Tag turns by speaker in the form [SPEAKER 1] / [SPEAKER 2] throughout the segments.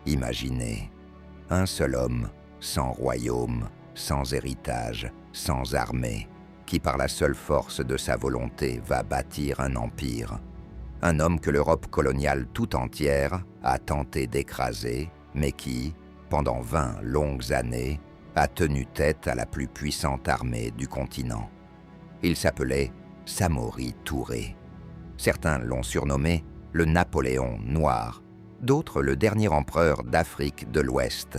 [SPEAKER 1] Imaginez, un seul homme, sans royaume, sans héritage, sans armée, qui par la seule force de sa volonté va bâtir un empire. Un homme que l'Europe coloniale tout entière a tenté d'écraser, mais qui, pendant 20 longues années, a tenu tête à la plus puissante armée du continent. Il s'appelait Samori Touré. Certains l'ont surnommé le Napoléon noir, d'autres le dernier empereur d'Afrique de l'Ouest.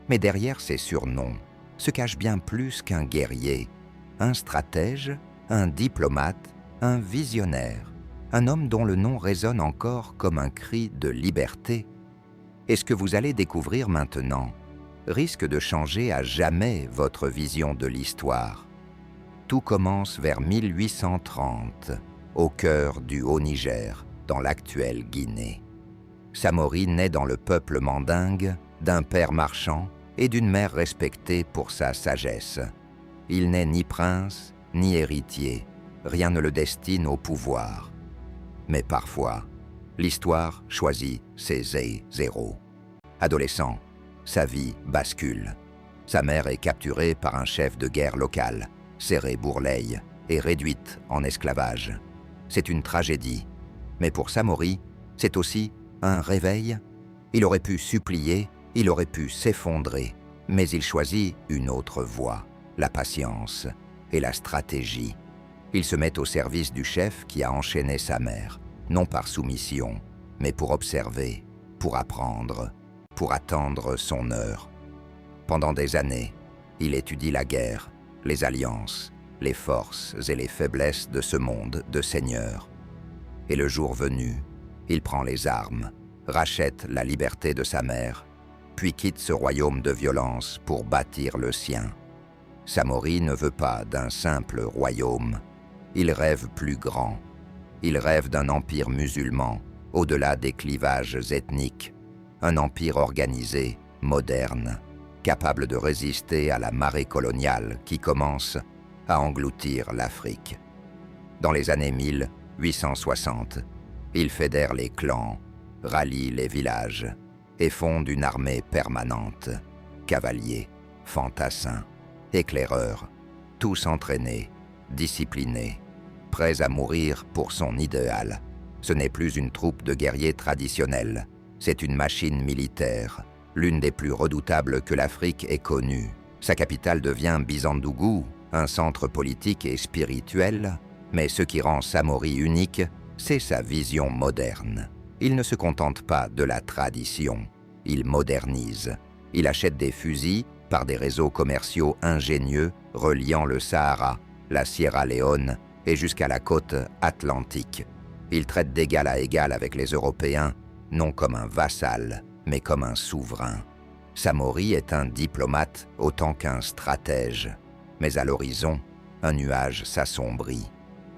[SPEAKER 1] Mais derrière ces surnoms se cache bien plus qu'un guerrier, un stratège, un diplomate, un visionnaire, un homme dont le nom résonne encore comme un cri de liberté. Et ce que vous allez découvrir maintenant risque de changer à jamais votre vision de l'histoire. Tout commence vers 1830, au cœur du Haut-Niger, dans l'actuelle Guinée. Samori naît dans le peuple mandingue, d'un père marchand et d'une mère respectée pour sa sagesse. Il n'est ni prince, ni héritier, rien ne le destine au pouvoir. Mais parfois, l'histoire choisit ses zéros. Adolescent, sa vie bascule. Sa mère est capturée par un chef de guerre local, Séré Bourleil, et réduite en esclavage. C'est une tragédie. Mais pour Samori, c'est aussi un réveil. Il aurait pu supplier, il aurait pu s'effondrer, mais il choisit une autre voie, la patience et la stratégie. Il se met au service du chef qui a enchaîné sa mère, non par soumission, mais pour observer, pour apprendre, pour attendre son heure. Pendant des années, il étudie la guerre, les alliances, les forces et les faiblesses de ce monde de seigneurs. Et le jour venu, il prend les armes, rachète la liberté de sa mère, puis quitte ce royaume de violence pour bâtir le sien. Samori ne veut pas d'un simple royaume. Il rêve plus grand. Il rêve d'un empire musulman, au-delà des clivages ethniques. Un empire organisé, moderne, capable de résister à la marée coloniale qui commence à engloutir l'Afrique. Dans les années 1860, il fédère les clans, rallie les villages et fonde une armée permanente. Cavaliers, fantassins, éclaireurs, tous entraînés, disciplinés, prêts à mourir pour son idéal. Ce n'est plus une troupe de guerriers traditionnels, c'est une machine militaire, l'une des plus redoutables que l'Afrique ait connue. Sa capitale devient Bizandougou, un centre politique et spirituel, mais ce qui rend Samori unique, c'est sa vision moderne. Il ne se contente pas de la tradition, il modernise. Il achète des fusils par des réseaux commerciaux ingénieux reliant le Sahara, la Sierra Leone et jusqu'à la côte atlantique. Il traite d'égal à égal avec les Européens, non comme un vassal, mais comme un souverain. Samori est un diplomate autant qu'un stratège. Mais à l'horizon, un nuage s'assombrit.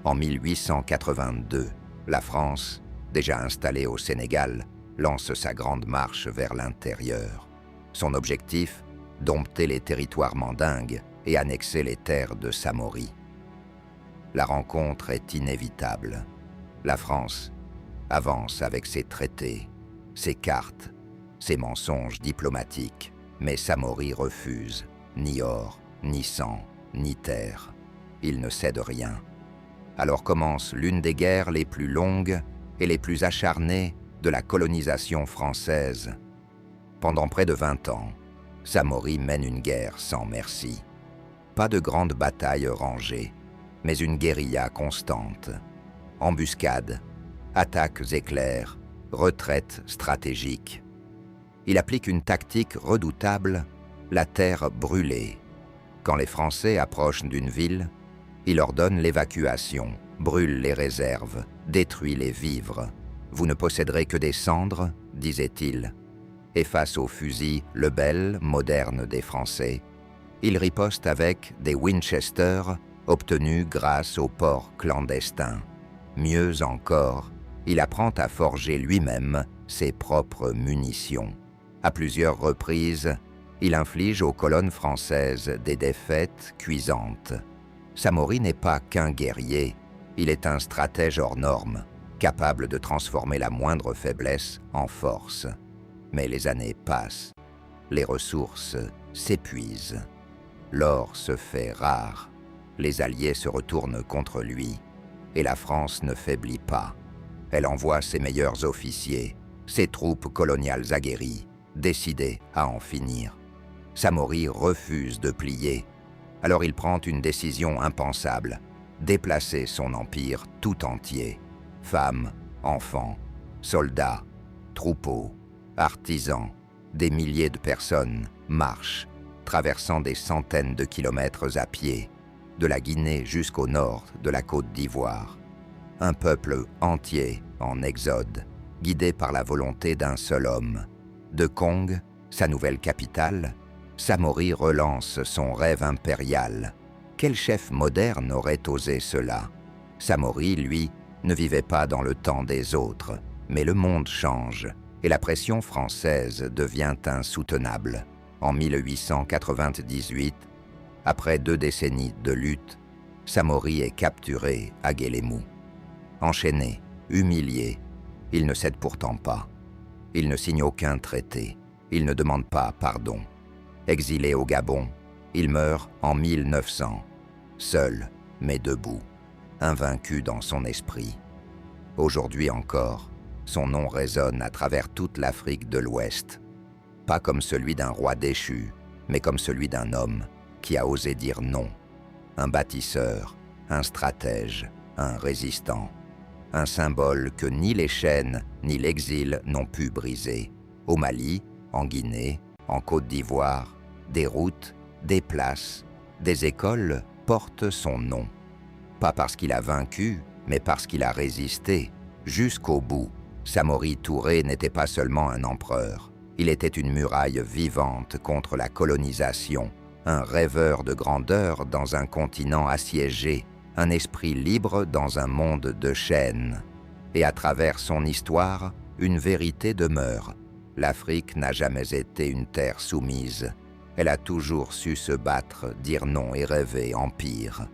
[SPEAKER 1] En 1882, la France, déjà installée au Sénégal, lance sa grande marche vers l'intérieur. Son objectif, dompter les territoires mandingues et annexer les terres de Samori. La rencontre est inévitable. La France avance avec ses traités, ses cartes, ses mensonges diplomatiques, mais Samori refuse, ni or, ni sang, ni terre. Il ne cède rien. Alors commence l'une des guerres les plus longues et les plus acharnées de la colonisation française. Pendant près de 20 ans, Samori mène une guerre sans merci. Pas de grandes batailles rangées, mais une guérilla constante. Embuscades, attaques éclairs, retraites stratégiques. Il applique une tactique redoutable, la terre brûlée. Quand les Français approchent d'une ville, il ordonne l'évacuation, brûle les réserves, détruit les vivres. Vous ne posséderez que des cendres, disait-il. Et face au fusil Lebel moderne des Français, il riposte avec des Winchester obtenus grâce au port clandestin. Mieux encore, il apprend à forger lui-même ses propres munitions. À plusieurs reprises, il inflige aux colonnes françaises des défaites cuisantes. Samori n'est pas qu'un guerrier, il est un stratège hors norme, capable de transformer la moindre faiblesse en force. Mais les années passent, les ressources s'épuisent, l'or se fait rare, les Alliés se retournent contre lui, et la France ne faiblit pas. Elle envoie ses meilleurs officiers, ses troupes coloniales aguerries, décidées à en finir. Samori refuse de plier, alors il prend une décision impensable, déplacer son empire tout entier. Femmes, enfants, soldats, troupeaux, artisans, des milliers de personnes marchent, traversant des centaines de kilomètres à pied, de la Guinée jusqu'au nord de la Côte d'Ivoire. Un peuple entier en exode, guidé par la volonté d'un seul homme. De Kong, sa nouvelle capitale, Samori relance son rêve impérial. Quel chef moderne aurait osé cela? Samori, lui, ne vivait pas dans le temps des autres, mais le monde change et la pression française devient insoutenable. En 1898, après 2 décennies de lutte, Samori est capturé à Guélémou. Enchaîné, humilié, il ne cède pourtant pas. Il ne signe aucun traité, il ne demande pas pardon. Exilé au Gabon, il meurt en 1900, seul mais debout, invaincu dans son esprit. Aujourd'hui encore, son nom résonne à travers toute l'Afrique de l'Ouest. Pas comme celui d'un roi déchu, mais comme celui d'un homme qui a osé dire non. Un bâtisseur, un stratège, un résistant. Un symbole que ni les chaînes ni l'exil n'ont pu briser. Au Mali, en Guinée, en Côte d'Ivoire, des routes, des places, des écoles portent son nom. Pas parce qu'il a vaincu, mais parce qu'il a résisté jusqu'au bout. Samori Touré n'était pas seulement un empereur. Il était une muraille vivante contre la colonisation, un rêveur de grandeur dans un continent assiégé, un esprit libre dans un monde de chaînes. Et à travers son histoire, une vérité demeure. L'Afrique n'a jamais été une terre soumise. Elle a toujours su se battre, dire non et rêver empire.